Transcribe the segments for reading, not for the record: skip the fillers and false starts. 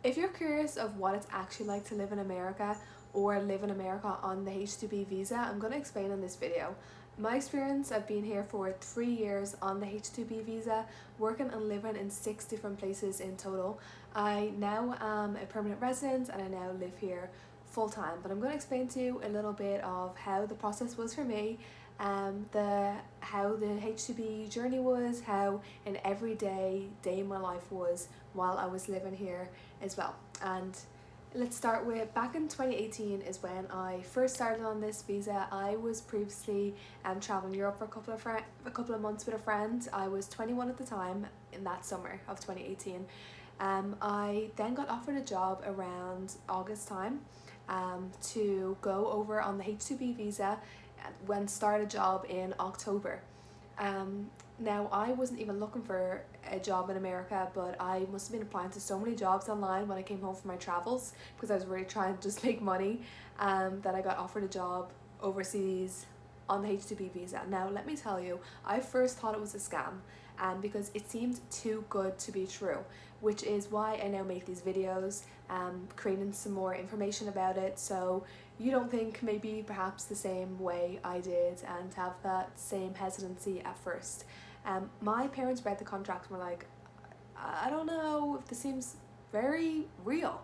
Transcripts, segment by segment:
If you're curious of what it's actually like to live in America or live in America on the H2B visa, I'm going to explain in this video. My experience, I've been here for 3 years on the H2B visa, working and living in 6 different places in total. I now am a permanent resident and I now live here full time, but I'm going to explain to you a little bit of how the process was for me, how the H2B journey was, how an everyday day in my life was while I was living here as well. And let's start with back in 2018 is when I first started on this visa. I was previously traveling Europe for a couple of months with a friend. I was 21 at the time in that summer of 2018. I then got offered a job around August time to go over on the H2B visa when start a job in October. Now I wasn't even looking for a job in America, but I must have been applying to so many jobs online when I came home from my travels because I was really trying to just make money, that I got offered a job overseas on the H2B visa. Now let me tell you, I first thought it was a scam because it seemed too good to be true, which is why I now make these videos, creating some more information about it, so you don't think maybe perhaps the same way I did and have that same hesitancy at first. My parents read the contract and were like, I don't know if this seems very real,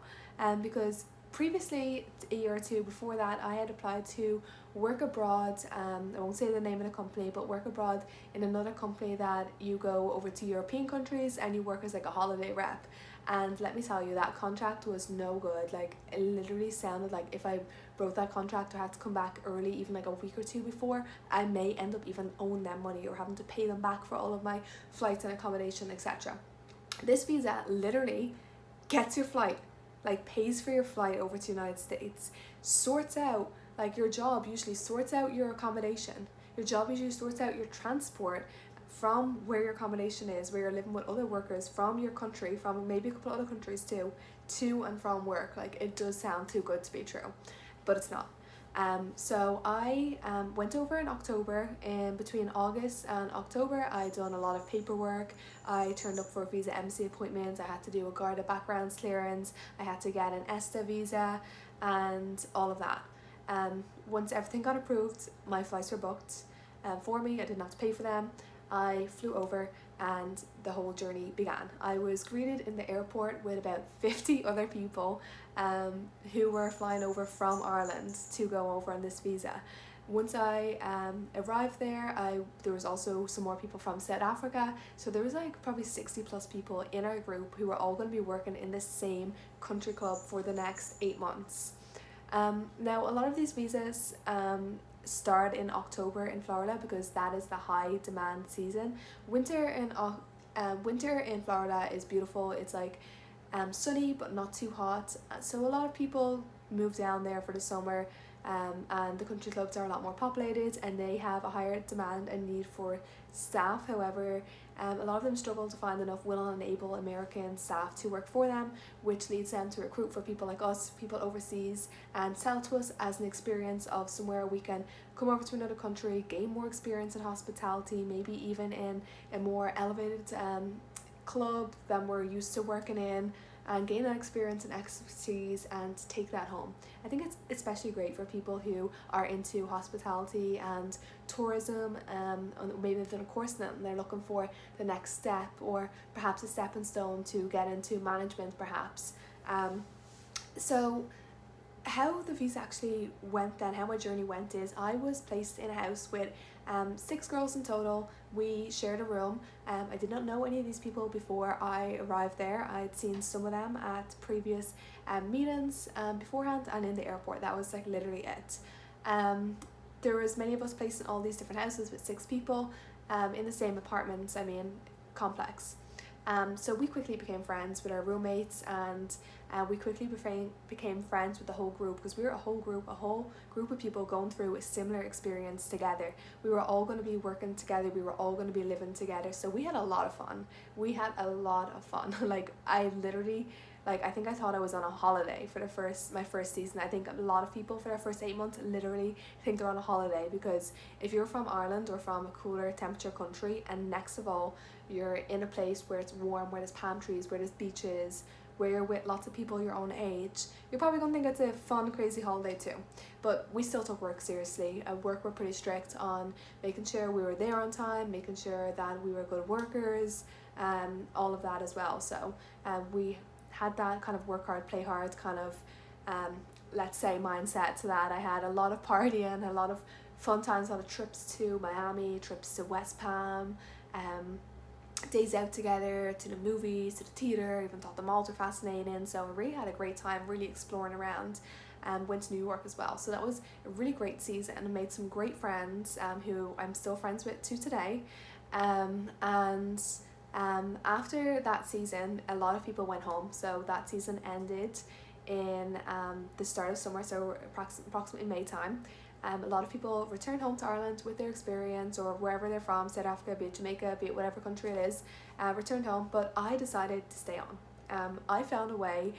because previously, a year or two before that, I had applied to work abroad. I won't say the name of the company, but work abroad in another company that you go over to European countries and you work as like a holiday rep. And let me tell you, that contract was no good. Like, it literally sounded like if I wrote that contract or had to come back early, even like a week or two before, I may end up even owing them money or having to pay them back for all of my flights and accommodation, etc. This visa literally gets your flight, like pays for your flight over to the United States, sorts out, like your job usually sorts out your accommodation, your job usually sorts out your transport from where your accommodation is, where you're living with other workers from your country, from maybe a couple of other countries too, to and from work. Like, it does sound too good to be true, but it's not. So I went over in October. In between August and October, I done a lot of paperwork. I turned up for visa embassy appointments. I had to do a Garda background clearance. I had to get an ESTA visa and all of that. Once everything got approved, my flights were booked for me. I didn't have to pay for them. I flew over and the whole journey began. I was greeted in the airport with about 50 other people who were flying over from Ireland to go over on this visa. Once I arrived there, there was also some more people from South Africa, so there was like probably 60 plus people in our group who were all going to be working in the same country club for the next 8 months. Now a lot of these visas start in October in Florida because that is the high demand season. Winter in Florida is beautiful. It's like sunny but not too hot, so a lot of people move down there for the summer, and the country clubs are a lot more populated and they have a higher demand and need for staff. However, a lot of them struggle to find enough willing and able American staff to work for them, which leads them to recruit for people like us, people overseas, and sell it to us as an experience of somewhere we can come over to another country, gain more experience in hospitality, maybe even in a more elevated club than we're used to working in, and gain that experience and expertise and take that home. I think it's especially great for people who are into hospitality and tourism, maybe they've done a course in it and they're looking for the next step, or perhaps a stepping stone to get into management perhaps. So how the visa actually went then, how my journey went, is I was placed in a house with 6 girls in total. We shared a room. I did not know any of these people before I arrived there. I'd seen some of them at previous meetings beforehand and in the airport. That was like literally it. There was many of us placed in all these different houses with 6 people in the same apartments, complex. So we quickly became friends with our roommates, and we quickly became friends with the whole group because we were a whole group of people going through a similar experience together. We were all going to be working together, we were all going to be living together, so we had a lot of fun. Like, I literally, like, I think I thought I was on a holiday for my first season. I think a lot of people for their first 8 months literally think they're on a holiday, because if you're from Ireland or from a cooler temperature country, and next of all you're in a place where it's warm, where there's palm trees, where there's beaches, where you're with lots of people your own age, you're probably going to think it's a fun, crazy holiday too. But we still took work seriously. At work, we're pretty strict on making sure we were there on time, making sure that we were good workers, all of that as well. So we had that kind of work hard, play hard kind of, let's say, mindset to that. I had a lot of partying, a lot of fun times, a lot of trips to Miami, trips to West Palm, days out together, to the movies, to the theatre, even thought the malls were fascinating. So I really had a great time really exploring around, and went to New York as well. So that was a really great season, and I made some great friends who I'm still friends with to today. After that season, a lot of people went home. So that season ended in the start of summer, so approximately May time. A lot of people returned home to Ireland with their experience, or wherever they're from, South Africa, be it Jamaica, be it whatever country it is, returned home, but I decided to stay on. I found a way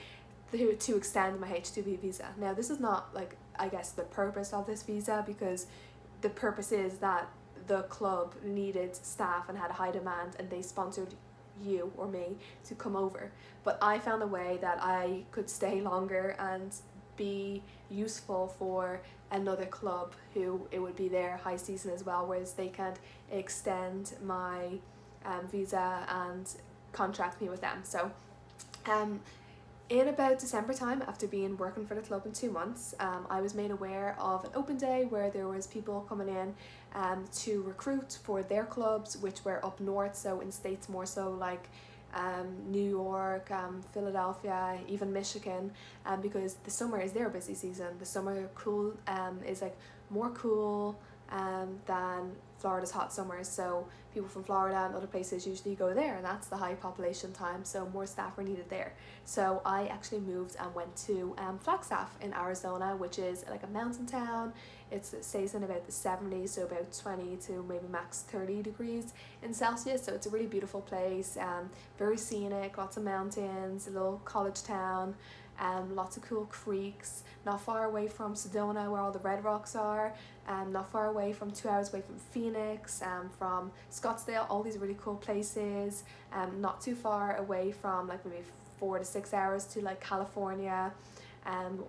to extend my H2B visa. Now, this is not, like, I guess the purpose of this visa, because the purpose is that the club needed staff and had a high demand, and they sponsored you or me to come over. But I found a way that I could stay longer and be useful for another club who it would be their high season as well, whereas they can extend my visa and contract me with them. So in about December time, after being working for the club in 2 months, I was made aware of an open day where there was people coming in to recruit for their clubs, which were up north, so in states more so like New York, Philadelphia, even Michigan, because the summer is their busy season. The summer is like more cool than Florida's hot summers, so people from Florida and other places usually go there, and that's the high population time, so more staff are needed there. So I actually moved and went to Flagstaff in Arizona, which is like a mountain town. It stays in about the 70s, so about 20 to maybe max 30 degrees in Celsius, so it's a really beautiful place, very scenic, lots of mountains, a little college town, lots of cool creeks, not far away from Sedona where all the red rocks are, not far away from 2 hours away from Phoenix, from Scottsdale, all these really cool places, not too far away from like maybe 4 to 6 hours to like California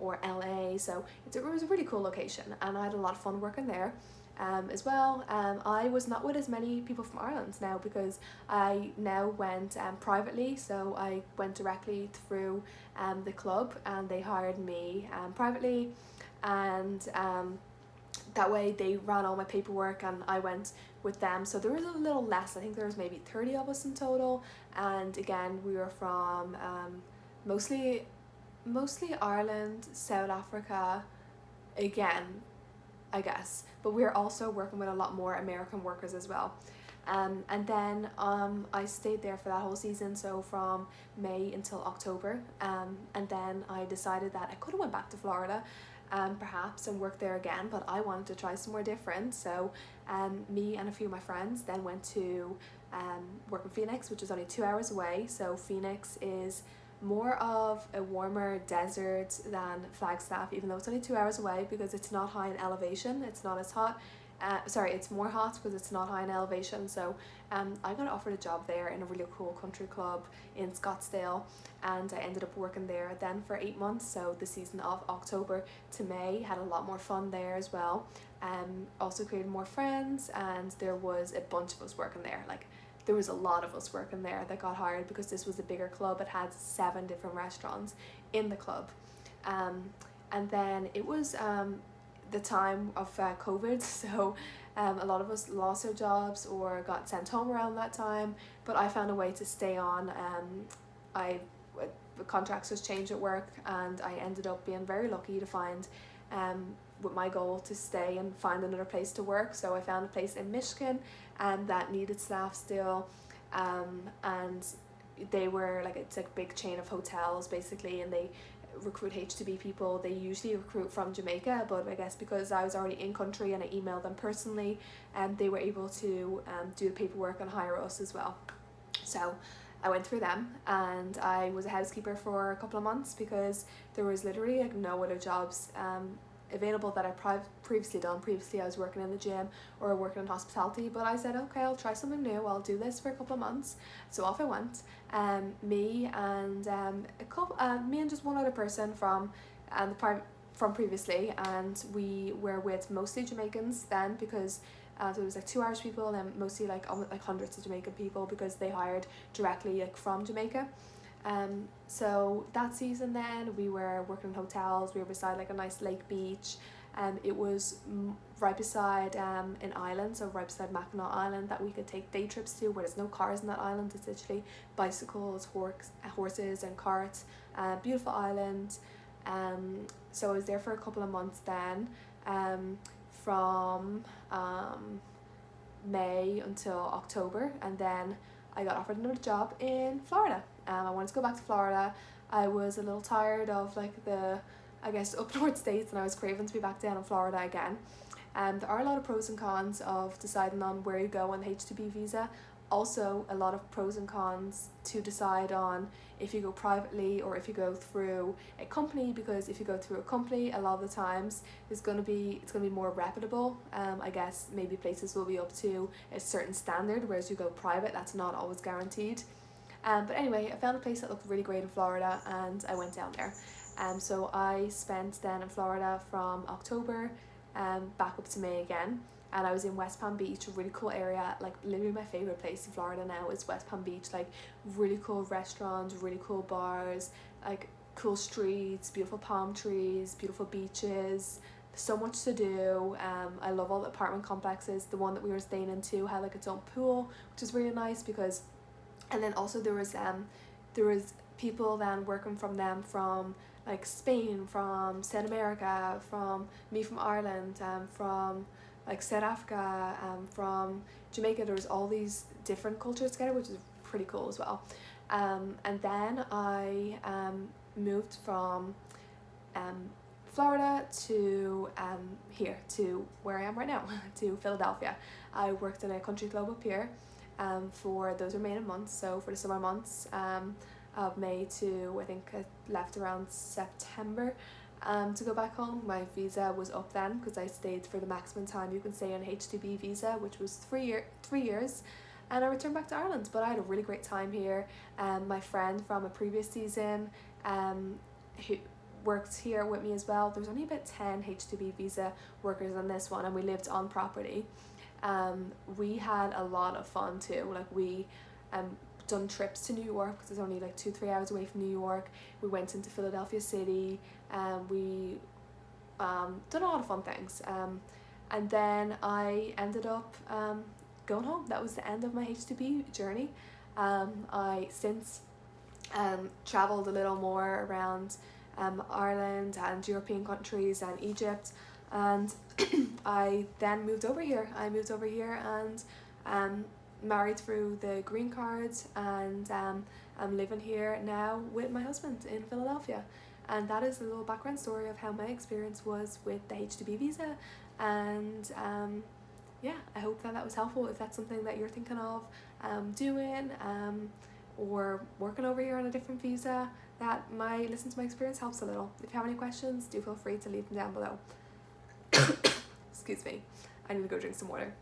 or LA. So it was a really cool location, and I had a lot of fun working there. As well, I was not with as many people from Ireland now, because I now went privately, so I went directly through the club, and they hired me privately, and that way they ran all my paperwork and I went with them. So there was a little less, I think there was maybe 30 of us in total, and again we were from mostly Ireland, South Africa, again I guess, but we're also working with a lot more American workers as well. And then I stayed there for that whole season, so from May until October, and then I decided that I could have went back to Florida perhaps and worked there again, but I wanted to try somewhere different. So me and a few of my friends then went to work in Phoenix, which is only 2 hours away. So Phoenix is more of a warmer desert than Flagstaff, even though it's only 2 hours away, because it's not high in elevation. It's not as hot. It's more hot because it's not high in elevation. So I got offered a job there in a really cool country club in Scottsdale, and I ended up working there then for 8 months. So the season of October to May, had a lot more fun there as well. Also created more friends, and there was a bunch of us working there. Like, there was a lot of us working there that got hired, because this was a bigger club. It had 7 different restaurants in the club. And then it was the time of COVID, so a lot of us lost our jobs or got sent home around that time, but I found a way to stay on. The contracts just changed at work, and I ended up being very lucky to find with my goal to stay and find another place to work. So I found a place in Michigan that needed staff still, and they were like, it's like a big chain of hotels basically, and they recruit H2B people. They usually recruit from Jamaica, but I guess because I was already in country and I emailed them personally, and they were able to do the paperwork and hire us as well. So I went through them, and I was a housekeeper for a couple of months, because there was literally like no other jobs available that I previously done. Previously I was working in the gym or working in hospitality, but I said, okay, I'll try something new, I'll do this for a couple of months. So off I went. Me and me and just one other person from from previously, and we were with mostly Jamaicans then, because there was like 2 Irish people and then mostly like hundreds of Jamaican people, because they hired directly like from Jamaica. So that season then we were working in hotels, we were beside like a nice lake beach, and it was right beside an island, so right beside Mackinac Island, that we could take day trips to, where there's no cars in that island. It's literally bicycles, horses and carts. Beautiful island. So I was there for a couple of months then, from May until October, and then I got offered another job in Florida. I wanted to go back to Florida. I was a little tired of like the, I guess, up north states, and I was craving to be back down in Florida again. There are a lot of pros and cons of deciding on where you go on the H2B visa. Also a lot of pros and cons to decide on if you go privately or if you go through a company, because if you go through a company, a lot of the times it's gonna be more reputable. I guess maybe places will be up to a certain standard, whereas you go private, that's not always guaranteed. But anyway, I found a place that looked really great in Florida, and I went down there. So I spent then in Florida from October back up to May again, and I was in West Palm Beach, a really cool area. Like literally my favorite place in Florida now is West Palm Beach. Like really cool restaurants, really cool bars, like cool streets, beautiful palm trees, beautiful beaches, so much to do. I love all the apartment complexes. The one that we were staying in too had like its own pool, which is really nice, because, and then also there was people then working from them from like Spain, from South America, from Ireland, from like South Africa, from Jamaica. There was all these different cultures together, which is pretty cool as well. And then I moved from Florida to here, to where I am right now, to Philadelphia. I worked in a country club up here for those remaining months. So for the summer months of May to, I think I left around September to go back home. My visa was up then, because I stayed for the maximum time you can stay on a H2B visa, which was 3 years, and I returned back to Ireland. But I had a really great time here. My friend from a previous season who worked here with me as well. There's only about 10 H2B visa workers on this one, and we lived on property. We had a lot of fun too. Like we done trips to New York, because it's only like 2-3 hours away from New York. We went into Philadelphia City, and we done a lot of fun things. And then I ended up going home. That was the end of my H2B journey. I since travelled a little more around Ireland and European countries and Egypt, and I then moved over here. And married through the green card, and I'm living here now with my husband in Philadelphia. And that is a little background story of how my experience was with the H2B visa. And yeah, I hope that was helpful. If that's something that you're thinking of doing, or working over here on a different visa, that listening to my experience helps a little. If you have any questions, do feel free to leave them down below. Excuse me, I need to go drink some water.